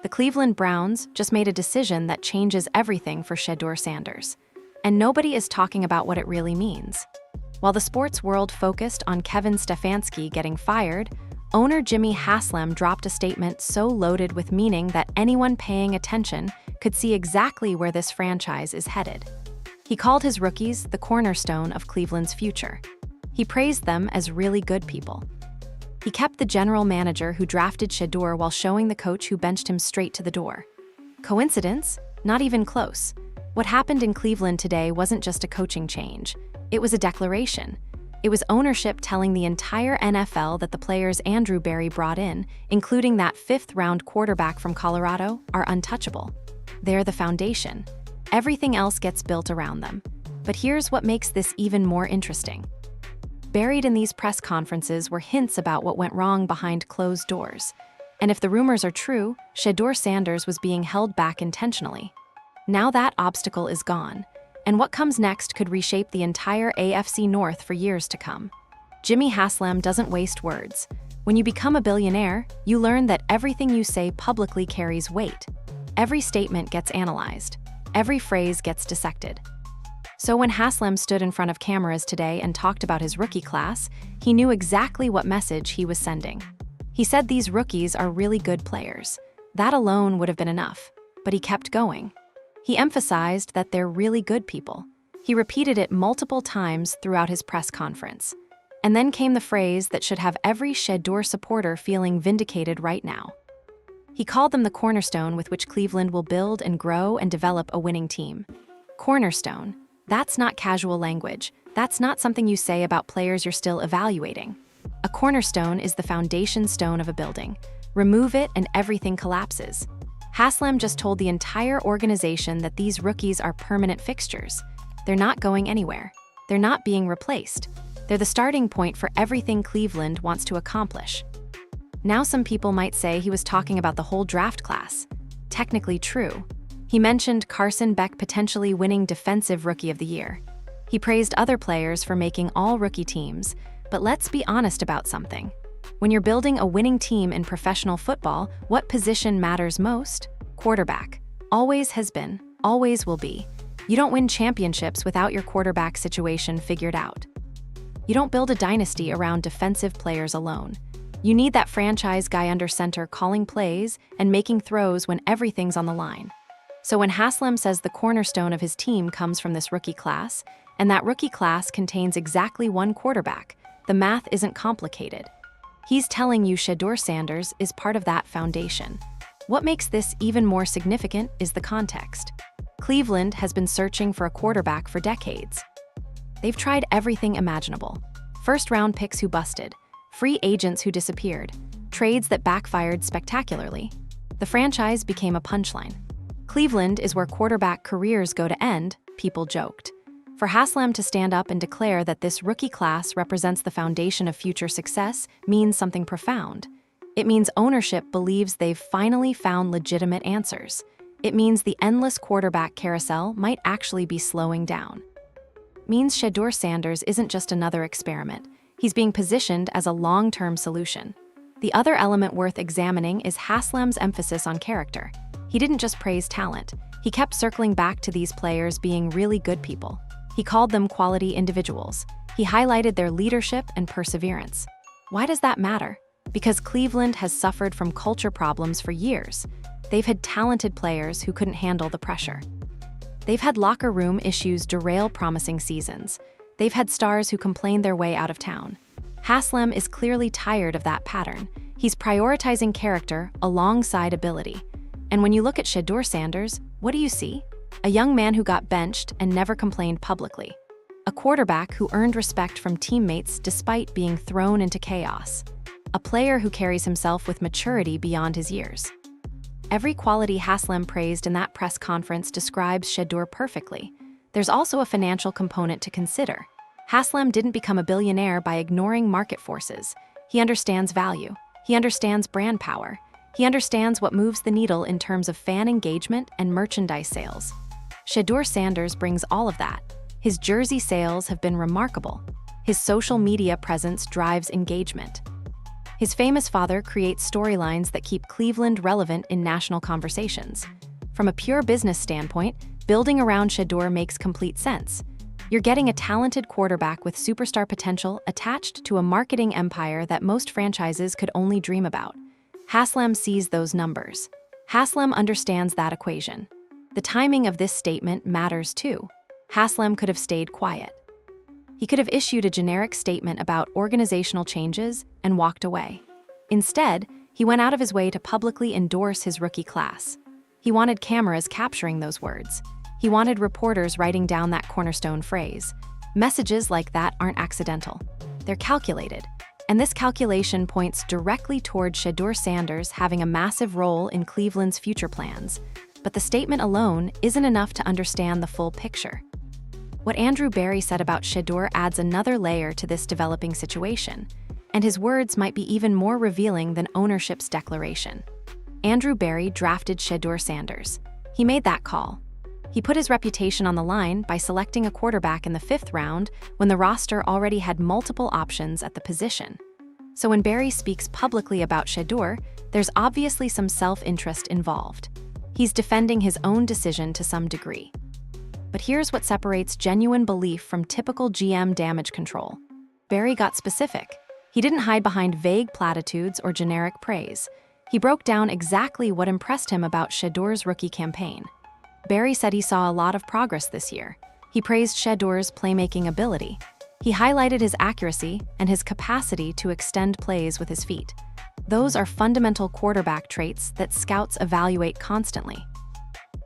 The Cleveland Browns just made a decision that changes everything for Shedeur Sanders. And nobody is talking about what it really means. While the sports world focused on Kevin Stefanski getting fired, owner Jimmy Haslam dropped a statement so loaded with meaning that anyone paying attention could see exactly where this franchise is headed. He called his rookies the cornerstone of Cleveland's future. He praised them as really good people. He kept the general manager who drafted Shedeur while showing the coach who benched him straight to the door. Coincidence? Not even close. What happened in Cleveland today wasn't just a coaching change. It was a declaration. It was ownership telling the entire NFL that the players Andrew Berry brought in, including that fifth-round quarterback from Colorado, are untouchable. They're the foundation. Everything else gets built around them. But here's what makes this even more interesting. Buried in these press conferences were hints about what went wrong behind closed doors. And if the rumors are true, Shedeur Sanders was being held back intentionally. Now that obstacle is gone, and what comes next could reshape the entire AFC North for years to come. Jimmy Haslam doesn't waste words. When you become a billionaire, you learn that everything you say publicly carries weight. Every statement gets analyzed. Every phrase gets dissected. So when Haslam stood in front of cameras today and talked about his rookie class, he knew exactly what message he was sending. He said these rookies are really good players. That alone would have been enough, but he kept going. He emphasized that they're really good people. He repeated it multiple times throughout his press conference. And then came the phrase that should have every Shedeur supporter feeling vindicated right now. He called them the cornerstone with which Cleveland will build and grow and develop a winning team. Cornerstone. That's not casual language. That's not something you say about players you're still evaluating. A cornerstone is the foundation stone of a building. Remove it and everything collapses. Haslam just told the entire organization that these rookies are permanent fixtures. They're not going anywhere. They're not being replaced. They're the starting point for everything Cleveland wants to accomplish. Now some people might say he was talking about the whole draft class. Technically true. He mentioned Carson Beck potentially winning Defensive Rookie of the Year. He praised other players for making all rookie teams, but let's be honest about something. When you're building a winning team in professional football, what position matters most? Quarterback. Always has been, always will be. You don't win championships without your quarterback situation figured out. You don't build a dynasty around defensive players alone. You need that franchise guy under center calling plays and making throws when everything's on the line. So when Haslam says the cornerstone of his team comes from this rookie class, and that rookie class contains exactly one quarterback, the math isn't complicated. He's telling you Shedeur Sanders is part of that foundation. What makes this even more significant is the context. Cleveland has been searching for a quarterback for decades. They've tried everything imaginable. First-round picks who busted, free agents who disappeared, trades that backfired spectacularly. The franchise became a punchline. Cleveland is where quarterback careers go to end, people joked. For Haslam to stand up and declare that this rookie class represents the foundation of future success means something profound. It means ownership believes they've finally found legitimate answers. It means the endless quarterback carousel might actually be slowing down. It means Shedeur Sanders isn't just another experiment. He's being positioned as a long-term solution. The other element worth examining is Haslam's emphasis on character. He didn't just praise talent. He kept circling back to these players being really good people. He called them quality individuals. He highlighted their leadership and perseverance. Why does that matter? Because Cleveland has suffered from culture problems for years. They've had talented players who couldn't handle the pressure. They've had locker room issues derail promising seasons. They've had stars who complained their way out of town. Haslam is clearly tired of that pattern. He's prioritizing character alongside ability. And when you look at Shedeur Sanders, what do you see? A young man who got benched and never complained publicly. A quarterback who earned respect from teammates despite being thrown into chaos. A player who carries himself with maturity beyond his years. Every quality Haslam praised in that press conference describes Shedeur perfectly. There's also a financial component to consider. Haslam didn't become a billionaire by ignoring market forces. He understands value. He understands brand power. He understands what moves the needle in terms of fan engagement and merchandise sales. Shedeur Sanders brings all of that. His jersey sales have been remarkable. His social media presence drives engagement. His famous father creates storylines that keep Cleveland relevant in national conversations. From a pure business standpoint, building around Shedeur makes complete sense. You're getting a talented quarterback with superstar potential attached to a marketing empire that most franchises could only dream about. Haslam sees those numbers. Haslam understands that equation. The timing of this statement matters too. Haslam could have stayed quiet. He could have issued a generic statement about organizational changes and walked away. Instead, he went out of his way to publicly endorse his rookie class. He wanted cameras capturing those words. He wanted reporters writing down that cornerstone phrase. Messages like that aren't accidental. They're calculated. And this calculation points directly toward Shedeur Sanders having a massive role in Cleveland's future plans. But the statement alone isn't enough to understand the full picture. What Andrew Berry said about Shedeur adds another layer to this developing situation, and his words might be even more revealing than ownership's declaration. Andrew Berry drafted Shedeur Sanders. He made that call. He put his reputation on the line by selecting a quarterback in the 5th round when the roster already had multiple options at the position. So when Berry speaks publicly about Shedeur, there's obviously some self-interest involved. He's defending his own decision to some degree. But here's what separates genuine belief from typical GM damage control. Berry got specific. He didn't hide behind vague platitudes or generic praise. He broke down exactly what impressed him about Shedeur's rookie campaign. Berry said he saw a lot of progress this year. He praised Shedeur's playmaking ability. He highlighted his accuracy and his capacity to extend plays with his feet. Those are fundamental quarterback traits that scouts evaluate constantly.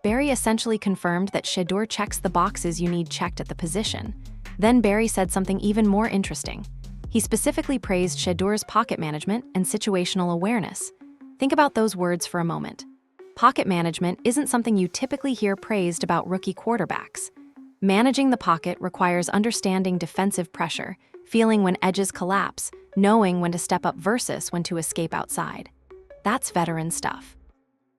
Berry essentially confirmed that Shedeur checks the boxes you need checked at the position. Then Berry said something even more interesting. He specifically praised Shedeur's pocket management and situational awareness. Think about those words for a moment. Pocket management isn't something you typically hear praised about rookie quarterbacks. Managing the pocket requires understanding defensive pressure, feeling when edges collapse, knowing when to step up versus when to escape outside. That's veteran stuff.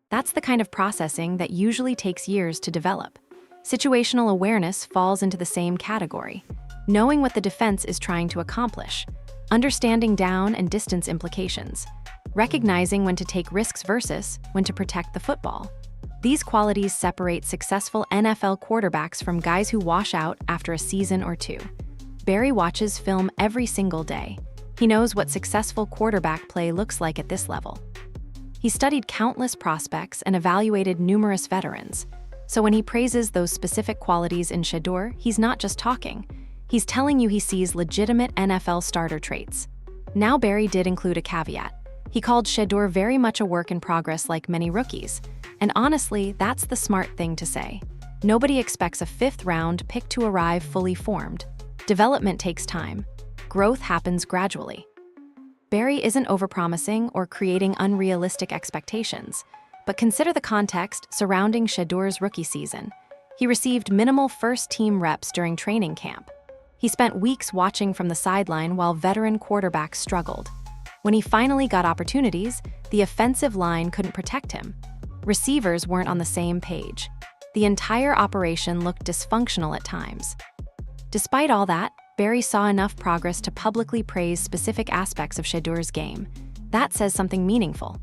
That's the kind of processing that usually takes years to develop. Situational awareness falls into the same category. Knowing what the defense is trying to accomplish, understanding down and distance implications, recognizing when to take risks versus when to protect the football. These qualities separate successful NFL quarterbacks from guys who wash out after a season or two. Berry watches film every single day. He knows what successful quarterback play looks like at this level. He studied countless prospects and evaluated numerous veterans. So when he praises those specific qualities in Shedeur, he's not just talking. He's telling you he sees legitimate NFL starter traits. Now Berry did include a caveat. He called Shedeur very much a work in progress like many rookies. And honestly, that's the smart thing to say. Nobody expects a 5th round pick to arrive fully formed. Development takes time. Growth happens gradually. Berry isn't overpromising or creating unrealistic expectations, but consider the context surrounding Shedeur's rookie season. He received minimal first-team reps during training camp. He spent weeks watching from the sideline while veteran quarterbacks struggled. When he finally got opportunities, the offensive line couldn't protect him. Receivers weren't on the same page. The entire operation looked dysfunctional at times. Despite all that, Berry saw enough progress to publicly praise specific aspects of Shedeur's game. That says something meaningful.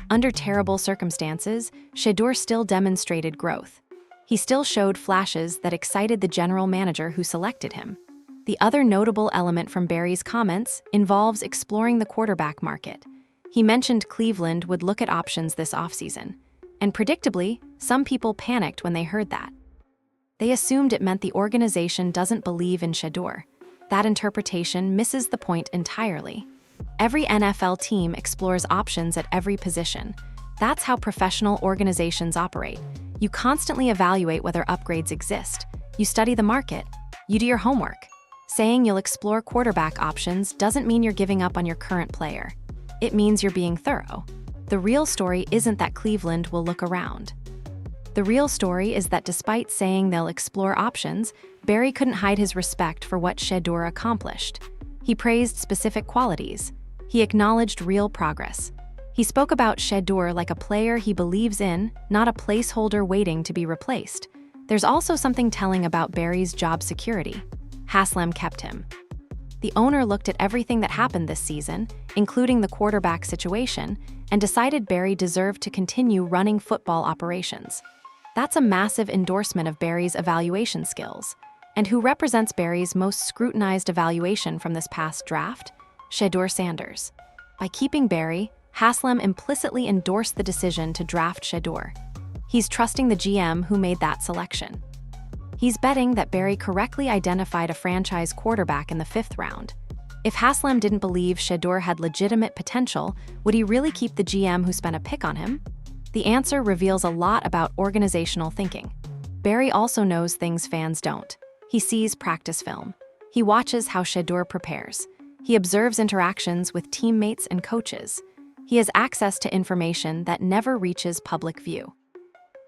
Under terrible circumstances, Shedeur still demonstrated growth. He still showed flashes that excited the general manager who selected him. The other notable element from Berry's comments involves exploring the quarterback market. He mentioned Cleveland would look at options this offseason. And predictably, some people panicked when they heard that. They assumed it meant the organization doesn't believe in Shedeur. That interpretation misses the point entirely. Every NFL team explores options at every position. That's how professional organizations operate. You constantly evaluate whether upgrades exist. You study the market. You do your homework. Saying you'll explore quarterback options doesn't mean you're giving up on your current player. It means you're being thorough. The real story isn't that Cleveland will look around. The real story is that despite saying they'll explore options, Berry couldn't hide his respect for what Shedeur accomplished. He praised specific qualities. He acknowledged real progress. He spoke about Shedeur like a player he believes in, not a placeholder waiting to be replaced. There's also something telling about Berry's job security. Haslam kept him. The owner looked at everything that happened this season, including the quarterback situation, and decided Barry deserved to continue running football operations. That's a massive endorsement of Barry's evaluation skills. And who represents Barry's most scrutinized evaluation from this past draft? Shedeur Sanders. By keeping Barry, Haslam implicitly endorsed the decision to draft Shedeur. He's trusting the GM who made that selection. He's betting that Barry correctly identified a franchise quarterback in the 5th round. If Haslam didn't believe Shedeur had legitimate potential, would he really keep the GM who spent a pick on him? The answer reveals a lot about organizational thinking. Barry also knows things fans don't. He sees practice film. He watches how Shedeur prepares. He observes interactions with teammates and coaches. He has access to information that never reaches public view.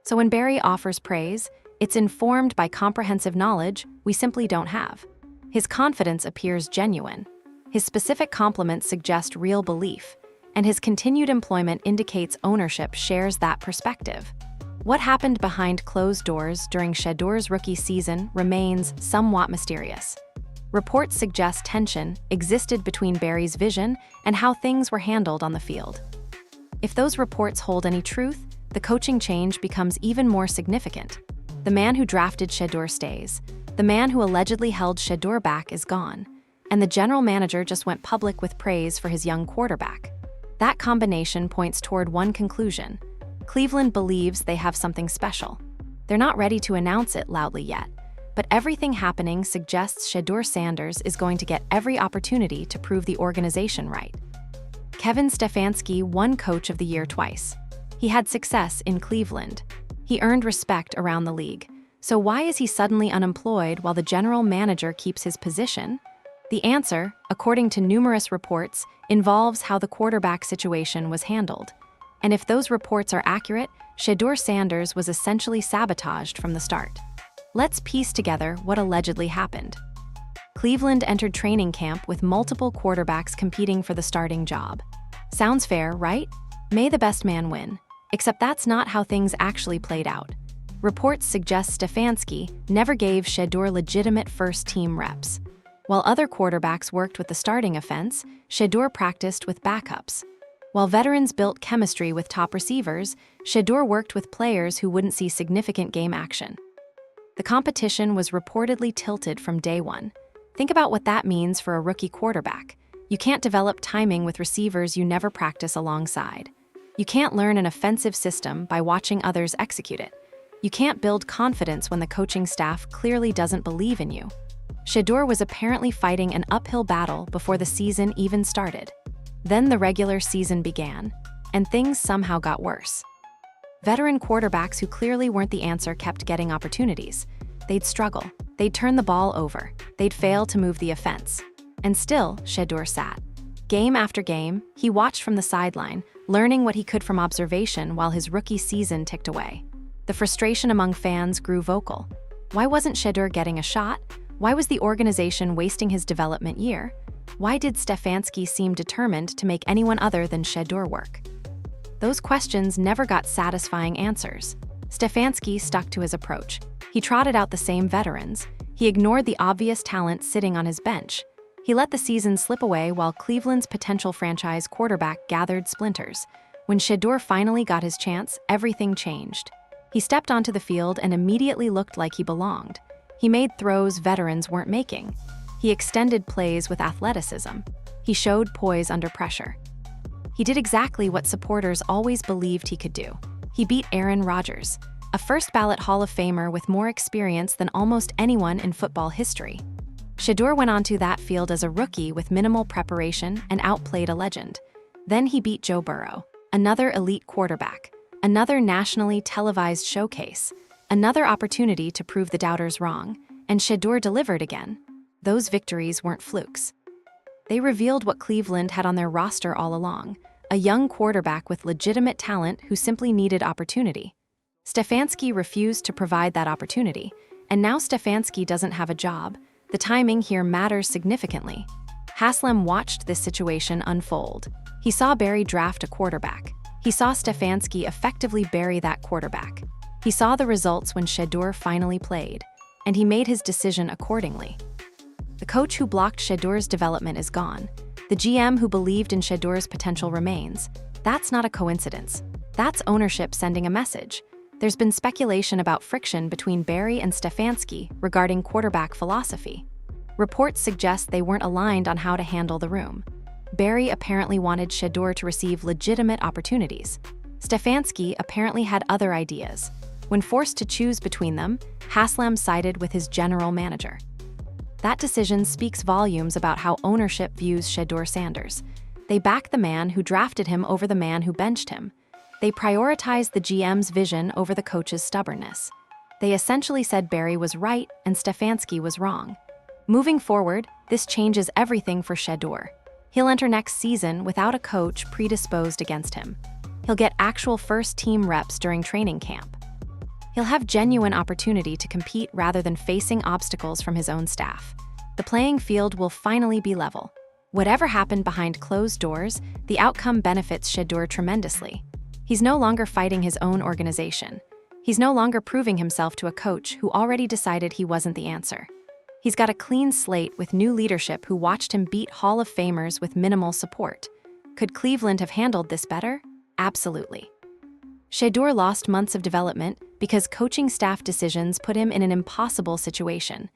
So when Barry offers praise, it's informed by comprehensive knowledge we simply don't have. His confidence appears genuine. His specific compliments suggest real belief, and his continued employment indicates ownership shares that perspective. What happened behind closed doors during Shedeur's rookie season remains somewhat mysterious. Reports suggest tension existed between Barry's vision and how things were handled on the field. If those reports hold any truth, the coaching change becomes even more significant. The man who drafted Shedeur stays. The man who allegedly held Shedeur back is gone. And the general manager just went public with praise for his young quarterback. That combination points toward one conclusion. Cleveland believes they have something special. They're not ready to announce it loudly yet, but everything happening suggests Shedeur Sanders is going to get every opportunity to prove the organization right. Kevin Stefanski won Coach of the Year twice. He had success in Cleveland. He earned respect around the league. So why is he suddenly unemployed while the general manager keeps his position? The answer, according to numerous reports, involves how the quarterback situation was handled. And if those reports are accurate, Shedeur Sanders was essentially sabotaged from the start. Let's piece together what allegedly happened. Cleveland entered training camp with multiple quarterbacks competing for the starting job. Sounds fair, right? May the best man win. Except that's not how things actually played out. Reports suggest Stefanski never gave Shedeur legitimate first-team reps. While other quarterbacks worked with the starting offense, Shedeur practiced with backups. While veterans built chemistry with top receivers, Shedeur worked with players who wouldn't see significant game action. The competition was reportedly tilted from day one. Think about what that means for a rookie quarterback. You can't develop timing with receivers you never practice alongside. You can't learn an offensive system by watching others execute it. You can't build confidence when the coaching staff clearly doesn't believe in you. Shedeur was apparently fighting an uphill battle before the season even started. Then the regular season began, and things somehow got worse. Veteran quarterbacks who clearly weren't the answer kept getting opportunities. They'd struggle. They'd turn the ball over. They'd fail to move the offense. And still, Shedeur sat. Game after game, he watched from the sideline, learning what he could from observation while his rookie season ticked away. The frustration among fans grew vocal. Why wasn't Shedeur getting a shot? Why was the organization wasting his development year? Why did Stefanski seem determined to make anyone other than Shedeur work? Those questions never got satisfying answers. Stefanski stuck to his approach. He trotted out the same veterans. He ignored the obvious talent sitting on his bench. He let the season slip away while Cleveland's potential franchise quarterback gathered splinters. When Shedeur finally got his chance, everything changed. He stepped onto the field and immediately looked like he belonged. He made throws veterans weren't making. He extended plays with athleticism. He showed poise under pressure. He did exactly what supporters always believed he could do. He beat Aaron Rodgers, a first-ballot Hall of Famer with more experience than almost anyone in football history. Shedeur went onto that field as a rookie with minimal preparation and outplayed a legend. Then he beat Joe Burrow, another elite quarterback, another nationally televised showcase, another opportunity to prove the doubters wrong, and Shedeur delivered again. Those victories weren't flukes. They revealed what Cleveland had on their roster all along, a young quarterback with legitimate talent who simply needed opportunity. Stefanski refused to provide that opportunity, and now Stefanski doesn't have a job. The timing here matters significantly. Haslam watched this situation unfold. He saw Barry draft a quarterback. He saw Stefanski effectively bury that quarterback. He saw the results when Shedeur finally played, and he made his decision accordingly. The coach who blocked Shedeur's development is gone. The GM who believed in Shedeur's potential remains. That's not a coincidence. That's ownership sending a message. There's been speculation about friction between Barry and Stefanski regarding quarterback philosophy. Reports suggest they weren't aligned on how to handle the room. Barry apparently wanted Shedeur to receive legitimate opportunities. Stefanski apparently had other ideas. When forced to choose between them, Haslam sided with his general manager. That decision speaks volumes about how ownership views Shedeur Sanders. They back the man who drafted him over the man who benched him. They prioritized the GM's vision over the coach's stubbornness. They essentially said Barry was right and Stefanski was wrong. Moving forward, this changes everything for Shedeur. He'll enter next season without a coach predisposed against him. He'll get actual first-team reps during training camp. He'll have genuine opportunity to compete rather than facing obstacles from his own staff. The playing field will finally be level. Whatever happened behind closed doors, the outcome benefits Shedeur tremendously. He's no longer fighting his own organization. He's no longer proving himself to a coach who already decided he wasn't the answer. He's got a clean slate with new leadership who watched him beat Hall of Famers with minimal support. Could Cleveland have handled this better? Absolutely. Shedeur lost months of development because coaching staff decisions put him in an impossible situation.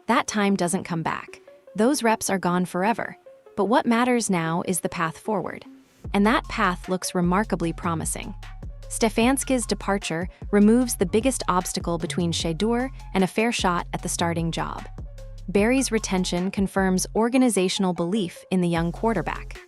That time doesn't come back. Those reps are gone forever. But what matters now is the path forward. And that path looks remarkably promising. Stefanski's departure removes the biggest obstacle between Shedeur and a fair shot at the starting job. Barry's retention confirms organizational belief in the young quarterback.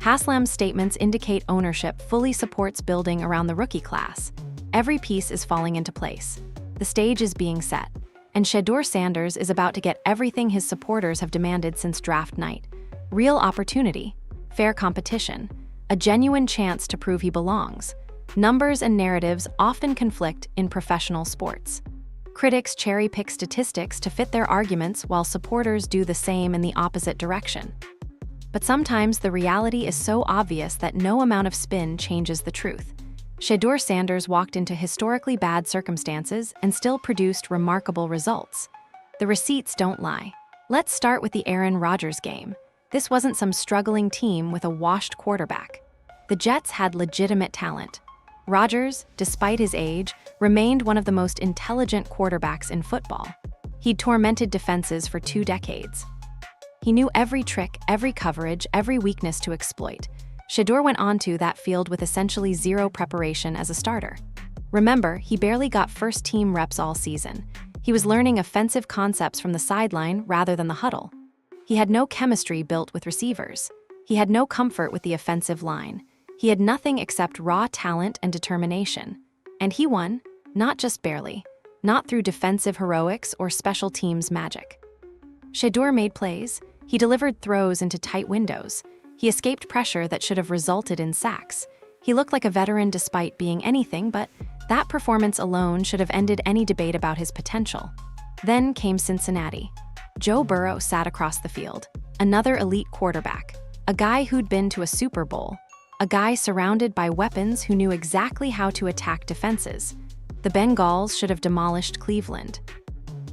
Haslam's statements indicate ownership fully supports building around the rookie class. Every piece is falling into place. The stage is being set. And Shedeur Sanders is about to get everything his supporters have demanded since draft night. Real opportunity, fair competition, a genuine chance to prove he belongs. Numbers and narratives often conflict in professional sports. Critics cherry-pick statistics to fit their arguments while supporters do the same in the opposite direction. But sometimes the reality is so obvious that no amount of spin changes the truth. Shedeur Sanders walked into historically bad circumstances and still produced remarkable results. The receipts don't lie. Let's start with the Aaron Rodgers game. This wasn't some struggling team with a washed quarterback. The Jets had legitimate talent. Rodgers, despite his age, remained one of the most intelligent quarterbacks in football. He'd tormented defenses for 2 decades. He knew every trick, every coverage, every weakness to exploit. Shedeur went onto that field with essentially zero preparation as a starter. Remember, he barely got first-team reps all season. He was learning offensive concepts from the sideline rather than the huddle. He had no chemistry built with receivers. He had no comfort with the offensive line. He had nothing except raw talent and determination. And he won, not just barely, not through defensive heroics or special teams magic. Shedeur made plays. He delivered throws into tight windows. He escaped pressure that should have resulted in sacks. He looked like a veteran despite being anything, but that performance alone should have ended any debate about his potential. Then came Cincinnati. Joe Burrow sat across the field, another elite quarterback, a guy who'd been to a Super Bowl, a guy surrounded by weapons who knew exactly how to attack defenses. The Bengals should have demolished Cleveland.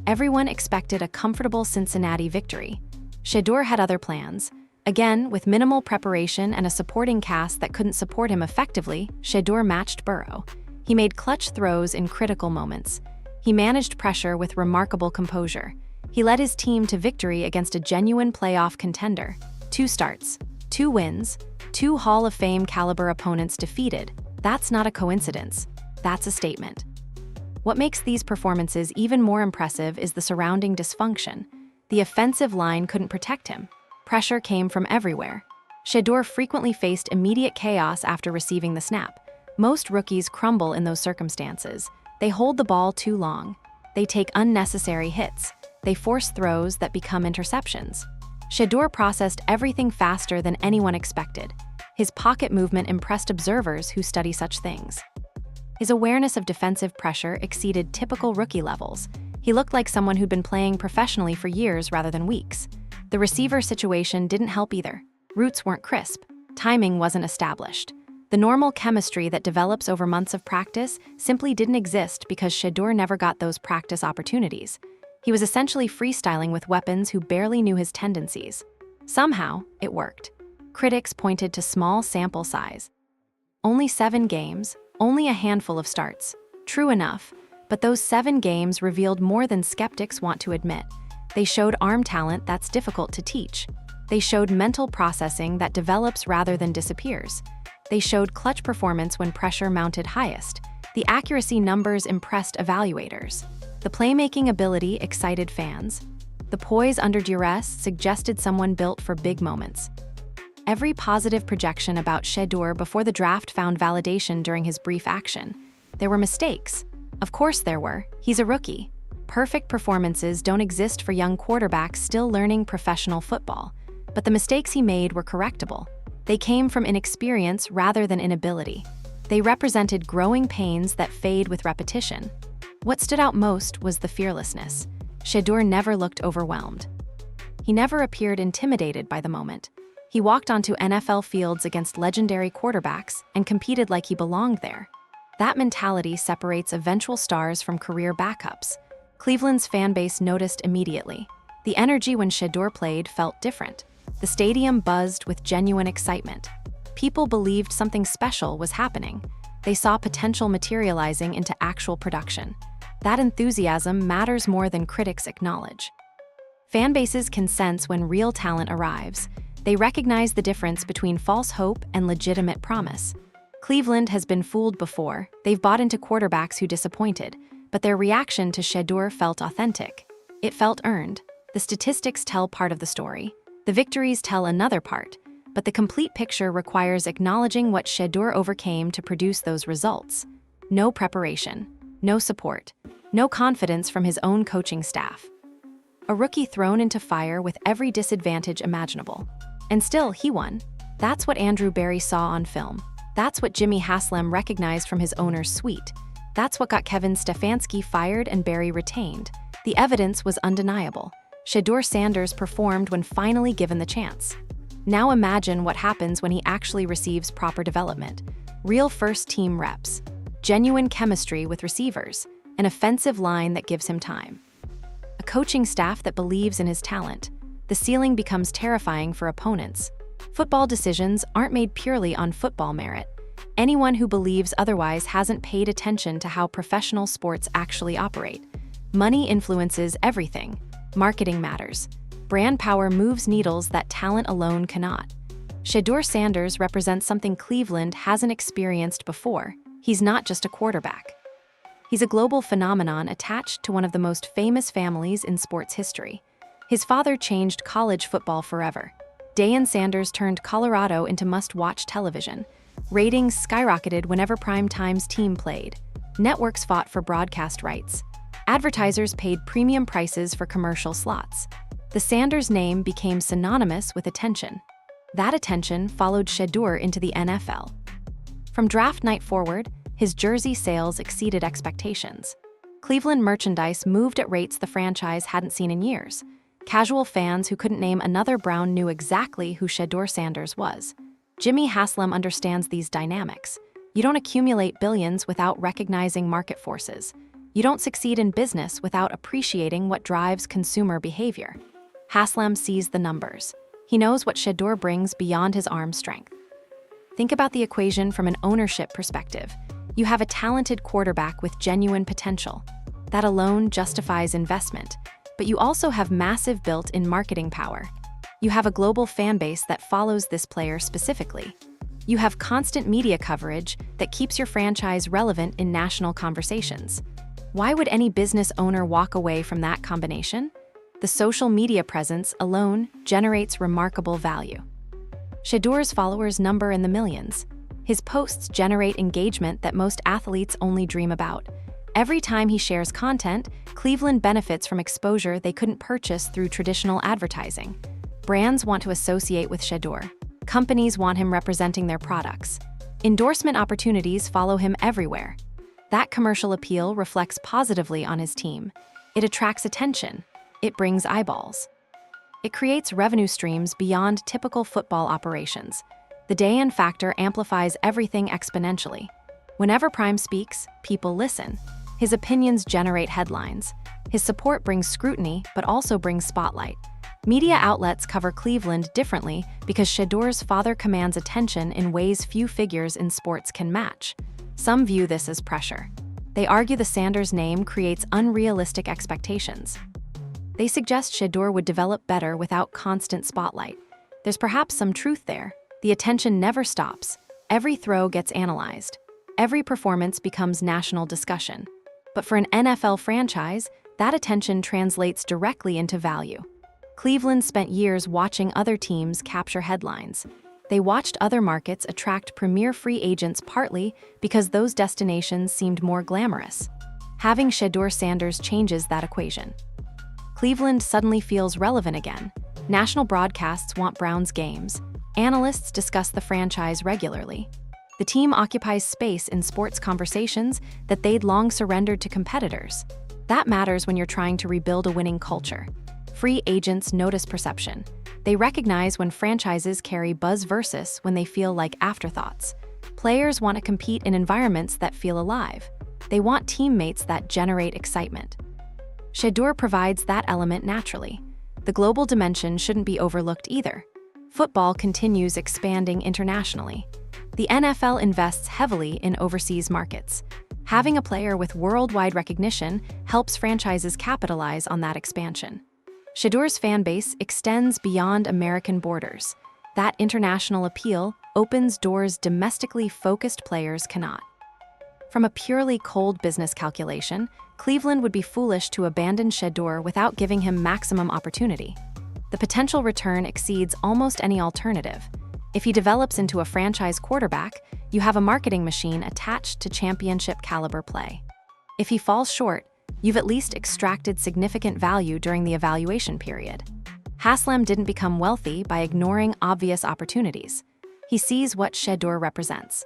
Everyone expected a comfortable Cincinnati victory. Shedeur had other plans. Again, with minimal preparation and a supporting cast that couldn't support him effectively, Shedeur matched Burrow. He made clutch throws in critical moments. He managed pressure with remarkable composure. He led his team to victory against a genuine playoff contender. 2 starts, 2 wins, 2 Hall of Fame caliber opponents defeated. That's not a coincidence. That's a statement. What makes these performances even more impressive is the surrounding dysfunction. The offensive line couldn't protect him. Pressure came from everywhere. Shedeur frequently faced immediate chaos after receiving the snap. Most rookies crumble in those circumstances. They hold the ball too long. They take unnecessary hits. They force throws that become interceptions. Shedeur processed everything faster than anyone expected. His pocket movement impressed observers who study such things. His awareness of defensive pressure exceeded typical rookie levels. He looked like someone who'd been playing professionally for years rather than weeks. The receiver situation didn't help either. Routes weren't crisp. Timing wasn't established. The normal chemistry that develops over months of practice simply didn't exist because Shedeur never got those practice opportunities. He was essentially freestyling with weapons who barely knew his tendencies. Somehow, it worked. Critics pointed to small sample size. Only 7 games, only a handful of starts. True enough, but those 7 games revealed more than skeptics want to admit. They showed arm talent that's difficult to teach. They showed mental processing that develops rather than disappears. They showed clutch performance when pressure mounted highest. The accuracy numbers impressed evaluators. The playmaking ability excited fans. The poise under duress suggested someone built for big moments. Every positive projection about Shedeur before the draft found validation during his brief action. There were mistakes. Of course there were. He's a rookie. Perfect performances don't exist for young quarterbacks still learning professional football. But the mistakes he made were correctable. They came from inexperience rather than inability. They represented growing pains that fade with repetition. What stood out most was the fearlessness. Shedeur never looked overwhelmed. He never appeared intimidated by the moment. He walked onto NFL fields against legendary quarterbacks and competed like he belonged there. That mentality separates eventual stars from career backups. Cleveland's fan base noticed immediately. The energy when Shedeur played felt different. The stadium buzzed with genuine excitement. People believed something special was happening. They saw potential materializing into actual production. That enthusiasm matters more than critics acknowledge. Fan bases can sense when real talent arrives. They recognize the difference between false hope and legitimate promise. Cleveland has been fooled before. They've bought into quarterbacks who disappointed, but their reaction to Shedeur felt authentic. It felt earned. The statistics tell part of the story. The victories tell another part, but the complete picture requires acknowledging what Shedeur overcame to produce those results. No preparation, no support, no confidence from his own coaching staff. A rookie thrown into fire with every disadvantage imaginable. And still, he won. That's what Andrew Barry saw on film. That's what Jimmy Haslam recognized from his owner's suite. That's what got Kevin Stefanski fired and Barry retained. The evidence was undeniable. Shedeur Sanders performed when finally given the chance. Now imagine what happens when he actually receives proper development. Real first-team reps, genuine chemistry with receivers, an offensive line that gives him time. A coaching staff that believes in his talent. The ceiling becomes terrifying for opponents. Football decisions aren't made purely on football merit. Anyone who believes otherwise hasn't paid attention to how professional sports actually operate. Money influences everything. Marketing matters. Brand power moves needles that talent alone cannot. Shedeur Sanders represents something Cleveland hasn't experienced before. He's not just a quarterback. He's a global phenomenon attached to one of the most famous families in sports history. His father changed college football forever. Deion Sanders turned Colorado into must-watch television. Ratings skyrocketed whenever Primetime's team played. Networks fought for broadcast rights. Advertisers paid premium prices for commercial slots. The Sanders name became synonymous with attention. That attention followed Shedeur into the NFL. From draft night forward, his jersey sales exceeded expectations. Cleveland merchandise moved at rates the franchise hadn't seen in years. Casual fans who couldn't name another Brown knew exactly who Shedeur Sanders was. Jimmy Haslam understands these dynamics. You don't accumulate billions without recognizing market forces. You don't succeed in business without appreciating what drives consumer behavior. Haslam sees the numbers. He knows what Shedeur brings beyond his arm strength. Think about the equation from an ownership perspective. You have a talented quarterback with genuine potential. That alone justifies investment. But you also have massive built-in marketing power. You have a global fan base that follows this player specifically. You have constant media coverage that keeps your franchise relevant in national conversations. Why would any business owner walk away from that combination? The social media presence alone generates remarkable value. Shedeur's followers number in the millions. His posts generate engagement that most athletes only dream about. Every time he shares content, Cleveland benefits from exposure they couldn't purchase through traditional advertising. Brands want to associate with Shedeur. Companies want him representing their products. Endorsement opportunities follow him everywhere. That commercial appeal reflects positively on his team. It attracts attention. It brings eyeballs. It creates revenue streams beyond typical football operations. The Deion factor amplifies everything exponentially. Whenever Prime speaks, people listen. His opinions generate headlines. His support brings scrutiny, but also brings spotlight. Media outlets cover Cleveland differently because Shedeur's father commands attention in ways few figures in sports can match. Some view this as pressure. They argue the Sanders name creates unrealistic expectations. They suggest Shedeur would develop better without constant spotlight. There's perhaps some truth there. The attention never stops. Every throw gets analyzed. Every performance becomes national discussion. But for an NFL franchise, that attention translates directly into value. Cleveland spent years watching other teams capture headlines. They watched other markets attract premier free agents partly because those destinations seemed more glamorous. Having Shedeur Sanders changes that equation. Cleveland suddenly feels relevant again. National broadcasts want Browns games. Analysts discuss the franchise regularly. The team occupies space in sports conversations that they'd long surrendered to competitors. That matters when you're trying to rebuild a winning culture. Free agents notice perception. They recognize when franchises carry buzz versus when they feel like afterthoughts. Players want to compete in environments that feel alive. They want teammates that generate excitement. Shedeur provides that element naturally. The global dimension shouldn't be overlooked either. Football continues expanding internationally. The NFL invests heavily in overseas markets. Having a player with worldwide recognition helps franchises capitalize on that expansion. Shedeur's fan base extends beyond American borders. That international appeal opens doors domestically focused players cannot. From a purely cold business calculation, Cleveland would be foolish to abandon Shedeur without giving him maximum opportunity. The potential return exceeds almost any alternative. If he develops into a franchise quarterback, you have a marketing machine attached to championship-caliber play. If he falls short, you've at least extracted significant value during the evaluation period. Haslam didn't become wealthy by ignoring obvious opportunities. He sees what Shedeur represents.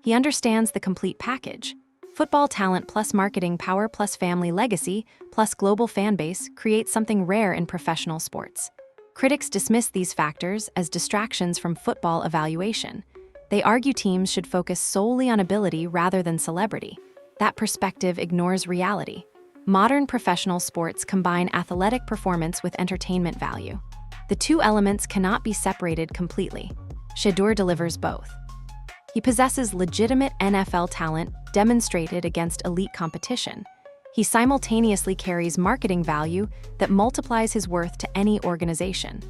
He understands the complete package. Football talent plus marketing power plus family legacy plus global fan base creates something rare in professional sports. Critics dismiss these factors as distractions from football evaluation. They argue teams should focus solely on ability rather than celebrity. That perspective ignores reality. Modern professional sports combine athletic performance with entertainment value. The two elements cannot be separated completely. Shedeur delivers both. He possesses legitimate NFL talent demonstrated against elite competition. He simultaneously carries marketing value that multiplies his worth to any organization.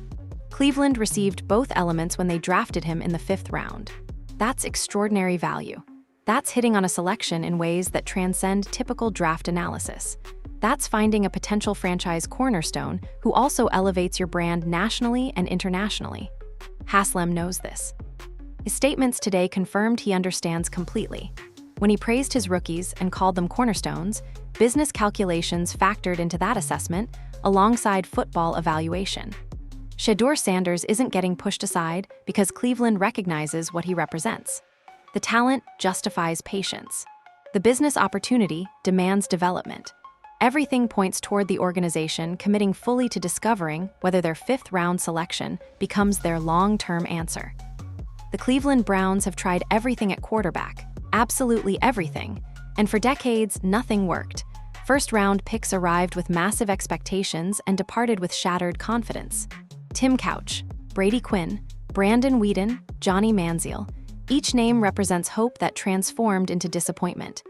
Cleveland received both elements when they drafted him in the 5th round. That's extraordinary value. That's hitting on a selection in ways that transcend typical draft analysis. That's finding a potential franchise cornerstone who also elevates your brand nationally and internationally. Haslam knows this. His statements today confirmed he understands completely. When he praised his rookies and called them cornerstones, business calculations factored into that assessment alongside football evaluation. Shedeur Sanders isn't getting pushed aside because Cleveland recognizes what he represents. The talent justifies patience. The business opportunity demands development. Everything points toward the organization committing fully to discovering whether their 5th round selection becomes their long-term answer. The Cleveland Browns have tried everything at quarterback, absolutely everything, and for decades, nothing worked. First-round picks arrived with massive expectations and departed with shattered confidence. Tim Couch, Brady Quinn, Brandon Weeden, Johnny Manziel. Each name represents hope that transformed into disappointment.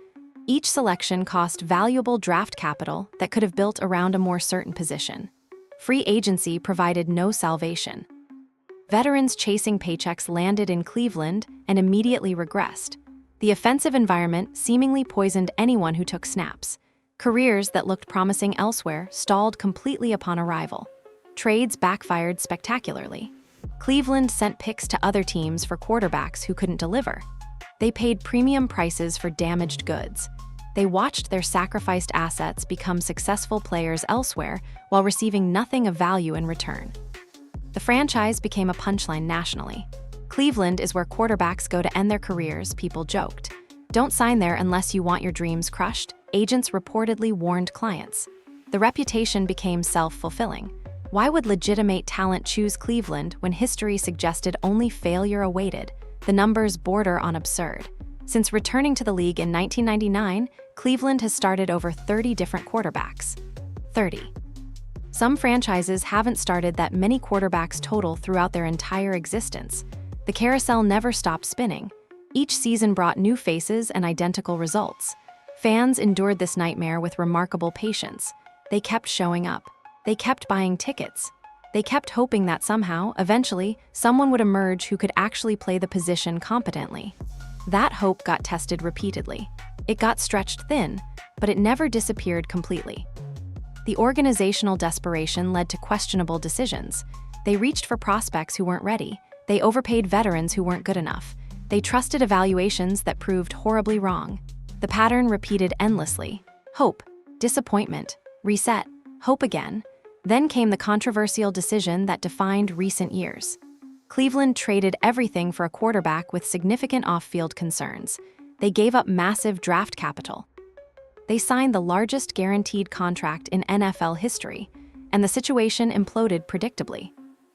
Each selection cost valuable draft capital that could have built around a more certain position. Free agency provided no salvation. Veterans chasing paychecks landed in Cleveland and immediately regressed. The offensive environment seemingly poisoned anyone who took snaps. Careers that looked promising elsewhere stalled completely upon arrival. Trades backfired spectacularly. Cleveland sent picks to other teams for quarterbacks who couldn't deliver. They paid premium prices for damaged goods. They watched their sacrificed assets become successful players elsewhere while receiving nothing of value in return. The franchise became a punchline nationally. Cleveland is where quarterbacks go to end their careers, people joked. Don't sign there unless you want your dreams crushed, agents reportedly warned clients. The reputation became self-fulfilling. Why would legitimate talent choose Cleveland when history suggested only failure awaited? The numbers border on absurd. Since returning to the league in 1999, Cleveland has started over 30 different quarterbacks. 30. Some franchises haven't started that many quarterbacks total throughout their entire existence. The carousel never stopped spinning. Each season brought new faces and identical results. Fans endured this nightmare with remarkable patience. They kept showing up. They kept buying tickets. They kept hoping that somehow, eventually, someone would emerge who could actually play the position competently. That hope got tested repeatedly. It got stretched thin, but it never disappeared completely. The organizational desperation led to questionable decisions. They reached for prospects who weren't ready. They overpaid veterans who weren't good enough. They trusted evaluations that proved horribly wrong. The pattern repeated endlessly. Hope, disappointment, reset, hope again. Then came the controversial decision that defined recent years. Cleveland traded everything for a quarterback with significant off-field concerns. They gave up massive draft capital. They signed the largest guaranteed contract in NFL history, and the situation imploded predictably.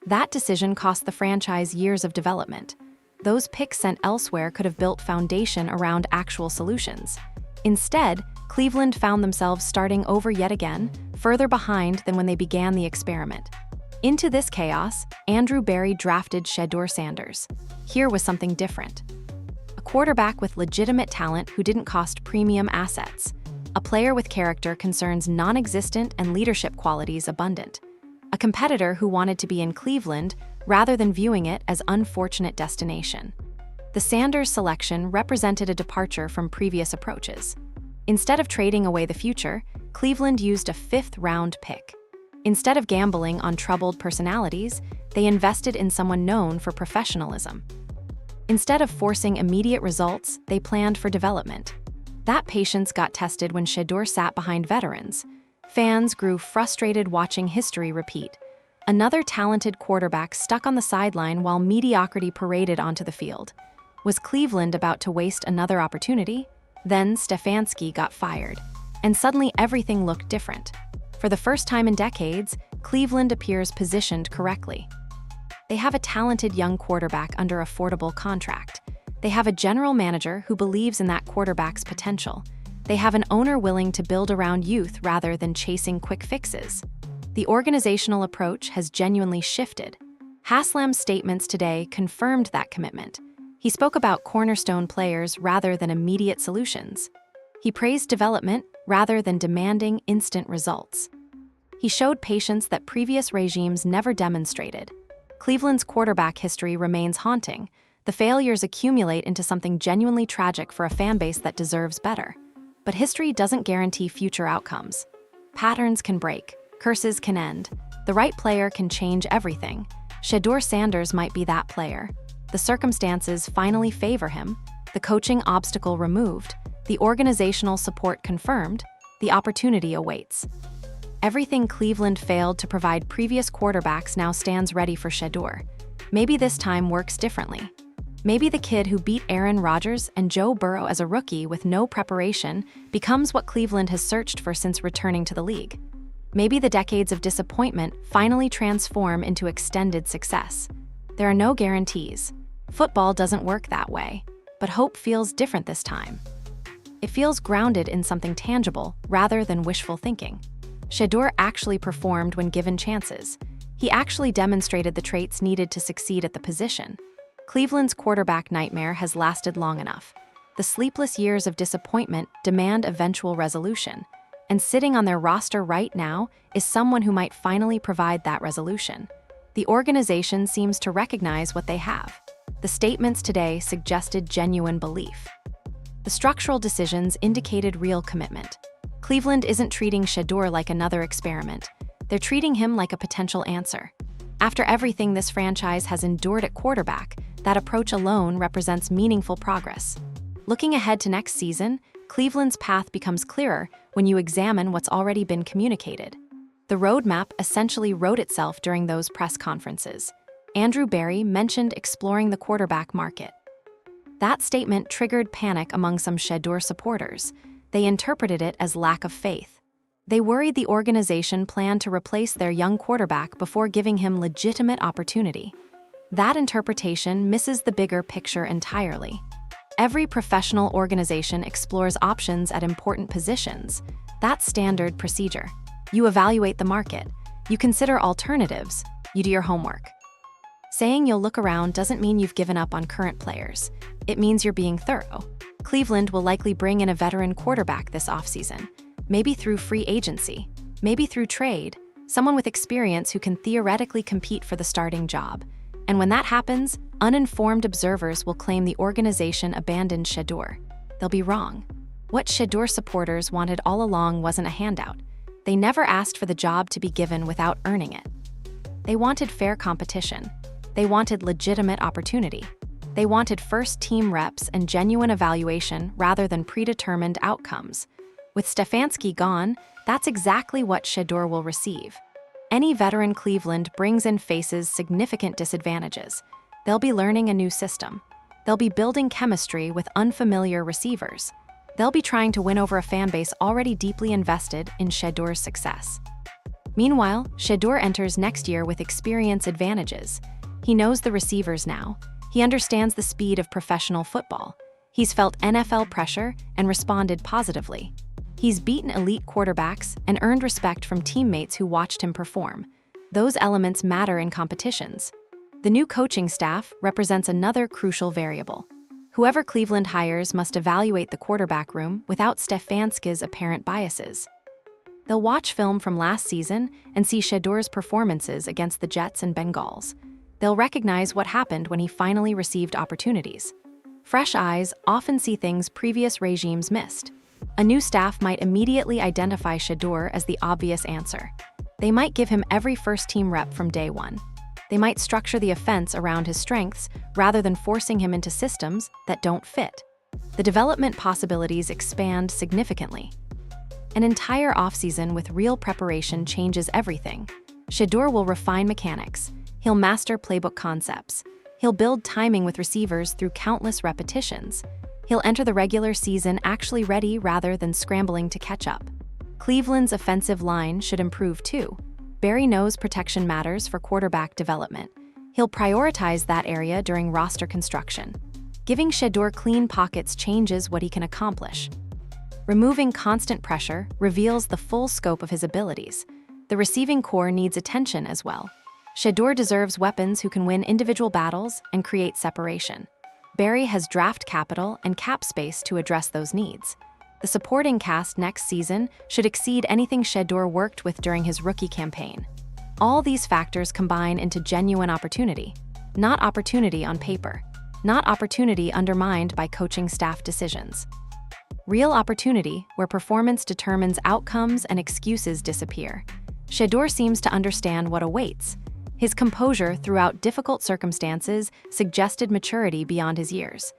That decision cost the franchise years of development. Those picks sent elsewhere could have built foundation around actual solutions. Instead, Cleveland found themselves starting over yet again, further behind than when they began the experiment. Into this chaos, Andrew Berry drafted Shedeur Sanders. Here was something different. A quarterback with legitimate talent who didn't cost premium assets. A player with character concerns non-existent and leadership qualities abundant. A competitor who wanted to be in Cleveland rather than viewing it as unfortunate destination. The Sanders selection represented a departure from previous approaches. Instead of trading away the future, Cleveland used a fifth-round pick. Instead of gambling on troubled personalities, they invested in someone known for professionalism. Instead of forcing immediate results, they planned for development. That patience got tested when Shedeur sat behind veterans. Fans grew frustrated watching history repeat. Another talented quarterback stuck on the sideline while mediocrity paraded onto the field. Was Cleveland about to waste another opportunity? Then Stefanski got fired, and suddenly everything looked different. For the first time in decades, Cleveland appears positioned correctly. They have a talented young quarterback under affordable contract. They have a general manager who believes in that quarterback's potential. They have an owner willing to build around youth rather than chasing quick fixes. The organizational approach has genuinely shifted. Haslam's statements today confirmed that commitment. He spoke about cornerstone players rather than immediate solutions. He praised development rather than demanding instant results. He showed patience that previous regimes never demonstrated. Cleveland's quarterback history remains haunting. The failures accumulate into something genuinely tragic for a fan base that deserves better. But history doesn't guarantee future outcomes. Patterns can break, curses can end. The right player can change everything. Shedeur Sanders might be that player. The circumstances finally favor him, the coaching obstacle removed, the organizational support confirmed, the opportunity awaits. Everything Cleveland failed to provide previous quarterbacks now stands ready for Shedeur. Maybe this time works differently. Maybe the kid who beat Aaron Rodgers and Joe Burrow as a rookie with no preparation becomes what Cleveland has searched for since returning to the league. Maybe the decades of disappointment finally transform into extended success. There are no guarantees. Football doesn't work that way, but hope feels different this time. It feels grounded in something tangible rather than wishful thinking. Shedeur actually performed when given chances. He actually demonstrated the traits needed to succeed at the position. Cleveland's quarterback nightmare has lasted long enough. The sleepless years of disappointment demand eventual resolution, and sitting on their roster right now is someone who might finally provide that resolution. The organization seems to recognize what they have. The statements today suggested genuine belief. The structural decisions indicated real commitment. Cleveland isn't treating Shedeur like another experiment. They're treating him like a potential answer. After everything this franchise has endured at quarterback, that approach alone represents meaningful progress. Looking ahead to next season, Cleveland's path becomes clearer when you examine what's already been communicated. The roadmap essentially wrote itself during those press conferences. Andrew Berry mentioned exploring the quarterback market. That statement triggered panic among some Shedeur supporters. They interpreted it as lack of faith. They worried the organization planned to replace their young quarterback before giving him legitimate opportunity. That interpretation misses the bigger picture entirely. Every professional organization explores options at important positions. That's standard procedure. You evaluate the market. You consider alternatives. You do your homework. Saying you'll look around doesn't mean you've given up on current players. It means you're being thorough. Cleveland will likely bring in a veteran quarterback this offseason, maybe through free agency, maybe through trade, someone with experience who can theoretically compete for the starting job. And when that happens, uninformed observers will claim the organization abandoned Shedeur. They'll be wrong. What Shedeur supporters wanted all along wasn't a handout. They never asked for the job to be given without earning it. They wanted fair competition. They wanted legitimate opportunity. They wanted first-team reps and genuine evaluation rather than predetermined outcomes. With Stefanski gone, that's exactly what Shedeur will receive. Any veteran Cleveland brings in faces significant disadvantages. They'll be learning a new system. They'll be building chemistry with unfamiliar receivers. They'll be trying to win over a fan base already deeply invested in Shedeur's success. Meanwhile, Shedeur enters next year with experience advantages. He knows the receivers now. He understands the speed of professional football. He's felt NFL pressure and responded positively. He's beaten elite quarterbacks and earned respect from teammates who watched him perform. Those elements matter in competitions. The new coaching staff represents another crucial variable. Whoever Cleveland hires must evaluate the quarterback room without Stefanski's apparent biases. They'll watch film from last season and see Shedeur's performances against the Jets and Bengals. They'll recognize what happened when he finally received opportunities. Fresh eyes often see things previous regimes missed. A new staff might immediately identify Shedeur as the obvious answer. They might give him every first-team rep from day one. They might structure the offense around his strengths rather than forcing him into systems that don't fit. The development possibilities expand significantly. An entire offseason with real preparation changes everything. Shedeur will refine mechanics. He'll master playbook concepts. He'll build timing with receivers through countless repetitions. He'll enter the regular season actually ready rather than scrambling to catch up. Cleveland's offensive line should improve too. Barry knows protection matters for quarterback development. He'll prioritize that area during roster construction. Giving Shedeur clean pockets changes what he can accomplish. Removing constant pressure reveals the full scope of his abilities. The receiving core needs attention as well. Shedeur deserves weapons who can win individual battles and create separation. Barry has draft capital and cap space to address those needs. The supporting cast next season should exceed anything Shedeur worked with during his rookie campaign. All these factors combine into genuine opportunity. Not opportunity on paper. Not opportunity undermined by coaching staff decisions. Real opportunity where performance determines outcomes and excuses disappear. Shedeur seems to understand what awaits. His composure throughout difficult circumstances suggested maturity beyond his years.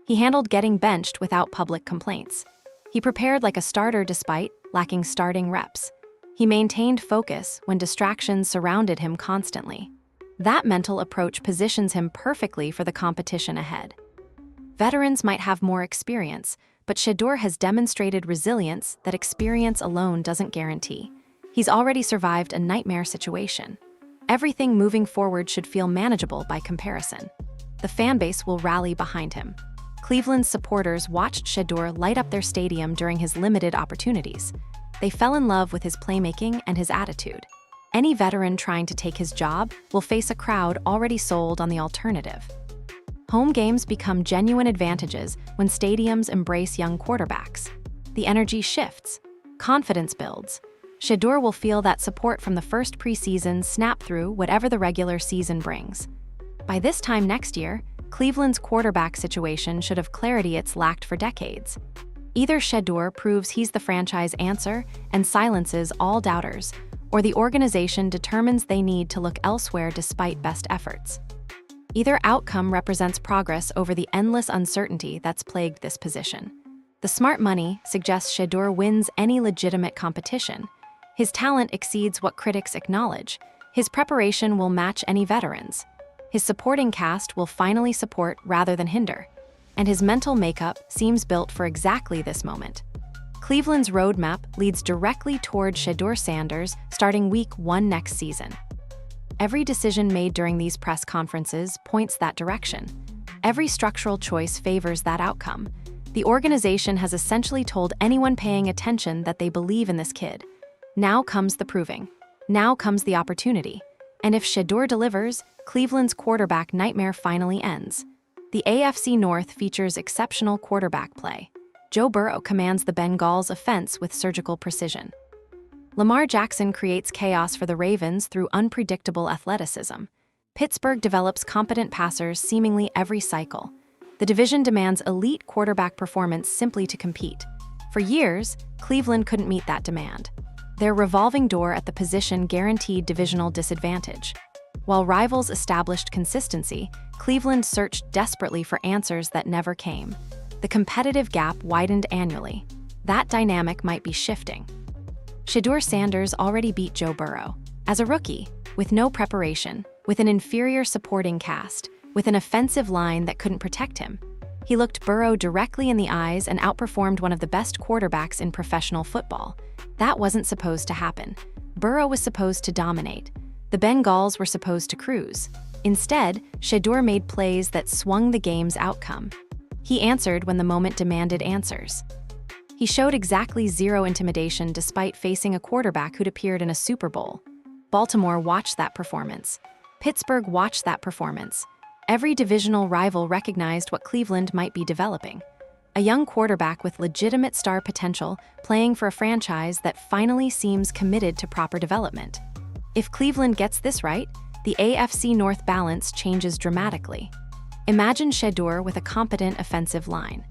He handled getting benched without public complaints. He prepared like a starter despite lacking starting reps. He maintained focus when distractions surrounded him constantly. That mental approach positions him perfectly for the competition ahead. Veterans might have more experience, but Shedeur has demonstrated resilience that experience alone doesn't guarantee. He's already survived a nightmare situation. Everything moving forward should feel manageable by comparison. The fan base will rally behind him. Cleveland's supporters watched Shedeur light up their stadium during his limited opportunities. They fell in love with his playmaking and his attitude. Any veteran trying to take his job will face a crowd already sold on the alternative. Home games become genuine advantages when stadiums embrace young quarterbacks. The energy shifts. Confidence builds. Shedeur will feel that support from the first preseason snap through whatever the regular season brings. By this time next year, Cleveland's quarterback situation should have clarity it's lacked for decades. Either Shedeur proves he's the franchise answer and silences all doubters, or the organization determines they need to look elsewhere despite best efforts. Either outcome represents progress over the endless uncertainty that's plagued this position. The smart money suggests Shedeur wins any legitimate competition. His talent exceeds what critics acknowledge. His preparation will match any veterans. His supporting cast will finally support rather than hinder. And his mental makeup seems built for exactly this moment. Cleveland's roadmap leads directly toward Shedeur Sanders starting Week 1 next season. Every decision made during these press conferences points that direction. every structural choice favors that outcome. The organization has essentially told anyone paying attention that they believe in this kid. Now comes the proving. Now comes the opportunity. And if Shedeur delivers, Cleveland's quarterback nightmare finally ends. The AFC North features exceptional quarterback play. Joe Burrow commands the Bengals' offense with surgical precision. Lamar Jackson creates chaos for the Ravens through unpredictable athleticism. Pittsburgh develops competent passers seemingly every cycle. The division demands elite quarterback performance simply to compete. For years, Cleveland couldn't meet that demand. Their revolving door at the position guaranteed divisional disadvantage. While rivals established consistency, Cleveland searched desperately for answers that never came. The competitive gap widened annually. That dynamic might be shifting. Shedeur Sanders already beat Joe Burrow. As a rookie, with no preparation, with an inferior supporting cast, with an offensive line that couldn't protect him, he looked Burrow directly in the eyes and outperformed one of the best quarterbacks in professional football. That wasn't supposed to happen. Burrow was supposed to dominate. The Bengals were supposed to cruise. Instead, Shedeur made plays that swung the game's outcome. He answered when the moment demanded answers. He showed exactly zero intimidation despite facing a quarterback who'd appeared in a Super Bowl. Baltimore watched that performance. Pittsburgh watched that performance. Every divisional rival recognized what Cleveland might be developing. A young quarterback with legitimate star potential playing for a franchise that finally seems committed to proper development. If Cleveland gets this right, the AFC North balance changes dramatically. Imagine Shedeur with a competent offensive line.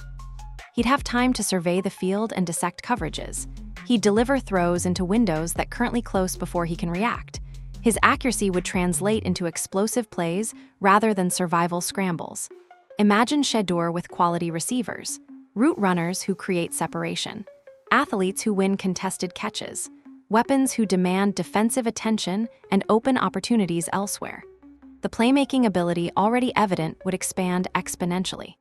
He'd have time to survey the field and dissect coverages. He'd deliver throws into windows that currently close before he can react. His accuracy would translate into explosive plays rather than survival scrambles. Imagine Shedeur with quality receivers, route runners who create separation, athletes who win contested catches, weapons who demand defensive attention and open opportunities elsewhere. The playmaking ability already evident would expand exponentially.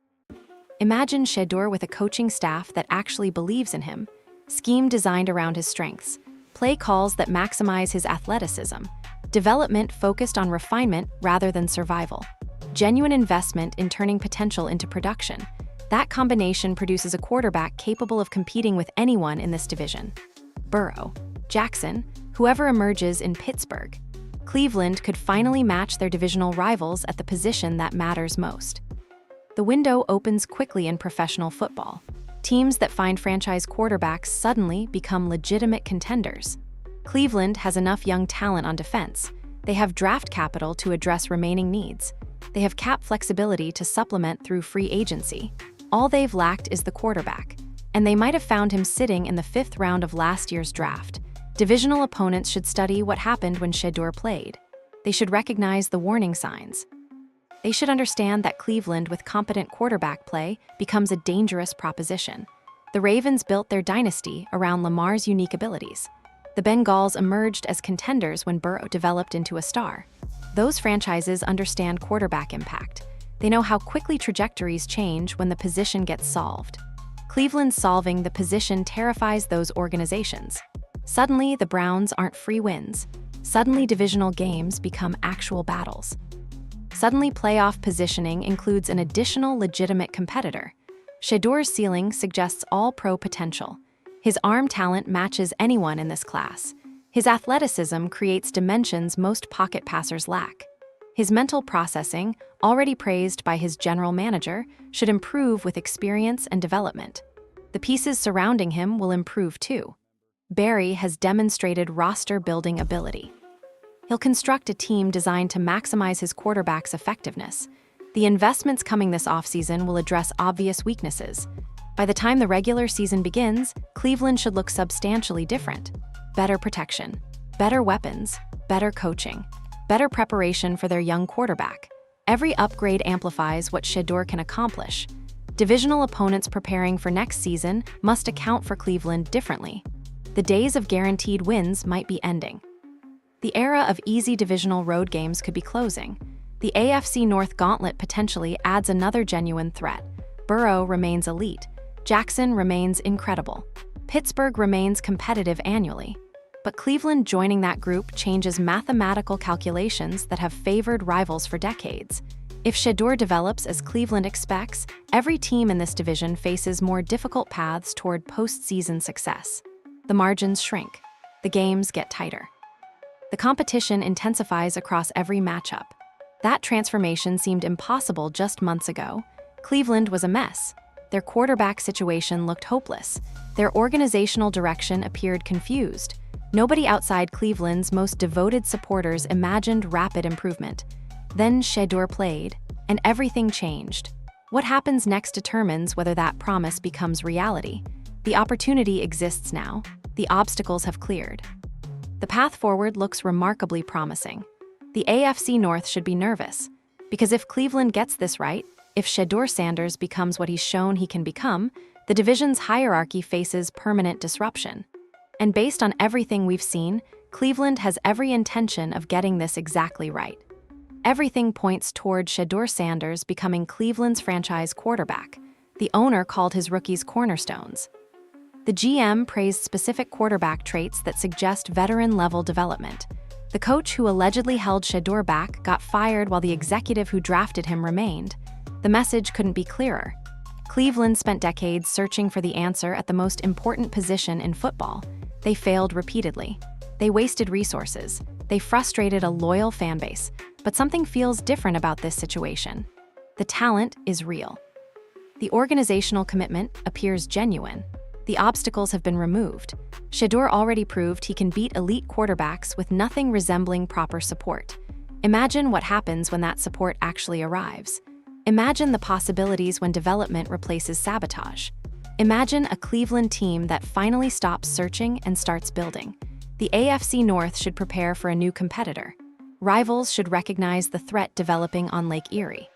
Imagine Shedeur with a coaching staff that actually believes in him, scheme designed around his strengths, play calls that maximize his athleticism, development focused on refinement rather than survival, genuine investment in turning potential into production. That combination produces a quarterback capable of competing with anyone in this division. Burrow, Jackson, whoever emerges in Pittsburgh, Cleveland could finally match their divisional rivals at the position that matters most. The window opens quickly in professional football. Teams that find franchise quarterbacks suddenly become legitimate contenders. Cleveland has enough young talent on defense. They have draft capital to address remaining needs. They have cap flexibility to supplement through free agency. All they've lacked is the quarterback, and they might have found him sitting in the 5th round of last year's draft. Divisional opponents should study what happened when Shedeur played. They should recognize the warning signs. They should understand that Cleveland with competent quarterback play becomes a dangerous proposition. The Ravens built their dynasty around Lamar's unique abilities. The Bengals emerged as contenders when Burrow developed into a star. Those franchises understand quarterback impact. They know how quickly trajectories change when the position gets solved. Cleveland solving the position terrifies those organizations. Suddenly, the Browns aren't free wins. Suddenly, divisional games become actual battles. Suddenly, playoff positioning includes an additional legitimate competitor. Shedeur's ceiling suggests all-pro potential. His arm talent matches anyone in this class. His athleticism creates dimensions most pocket passers lack. His mental processing, already praised by his general manager, should improve with experience and development. The pieces surrounding him will improve too. Barry has demonstrated roster-building ability. He'll construct a team designed to maximize his quarterback's effectiveness. The investments coming this offseason will address obvious weaknesses. By the time the regular season begins, Cleveland should look substantially different. Better protection, better weapons, better coaching, better preparation for their young quarterback. Every upgrade amplifies what Shedeur can accomplish. Divisional opponents preparing for next season must account for Cleveland differently. The days of guaranteed wins might be ending. The era of easy divisional road games could be closing. The AFC North gauntlet potentially adds another genuine threat. Burrow remains elite. Jackson remains incredible. Pittsburgh remains competitive annually. But Cleveland joining that group changes mathematical calculations that have favored rivals for decades. If Shedeur develops as Cleveland expects, every team in this division faces more difficult paths toward postseason success. The margins shrink. The games get tighter. The competition intensifies across every matchup. That transformation seemed impossible just months ago. Cleveland was a mess. Their quarterback situation looked hopeless. Their organizational direction appeared confused. Nobody outside Cleveland's most devoted supporters imagined rapid improvement. Then Shedeur played, and everything changed. What happens next determines whether that promise becomes reality. The opportunity exists now. The obstacles have cleared. The path forward looks remarkably promising. The AFC North should be nervous, because if Cleveland gets this right, if Shedeur Sanders becomes what he's shown he can become, the division's hierarchy faces permanent disruption. And based on everything we've seen, Cleveland has every intention of getting this exactly right. Everything points toward Shedeur Sanders becoming Cleveland's franchise quarterback. The owner called his rookies cornerstones. The GM praised specific quarterback traits that suggest veteran-level development. The coach who allegedly held Shedeur back got fired while the executive who drafted him remained. The message couldn't be clearer. Cleveland spent decades searching for the answer at the most important position in football. They failed repeatedly. They wasted resources. They frustrated a loyal fan base. But something feels different about this situation. The talent is real. The organizational commitment appears genuine. The obstacles have been removed. Shedeur already proved he can beat elite quarterbacks with nothing resembling proper support. Imagine what happens when that support actually arrives. Imagine the possibilities when development replaces sabotage. Imagine a Cleveland team that finally stops searching and starts building. The AFC North should prepare for a new competitor. Rivals should recognize the threat developing on Lake Erie.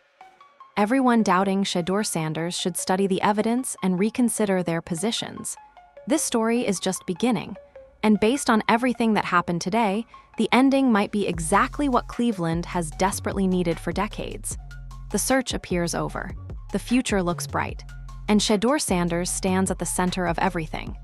Everyone doubting Shedeur Sanders should study the evidence and reconsider their positions. This story is just beginning, and based on everything that happened today, the ending might be exactly what Cleveland has desperately needed for decades. The search appears over. The future looks bright, and Shedeur Sanders stands at the center of everything.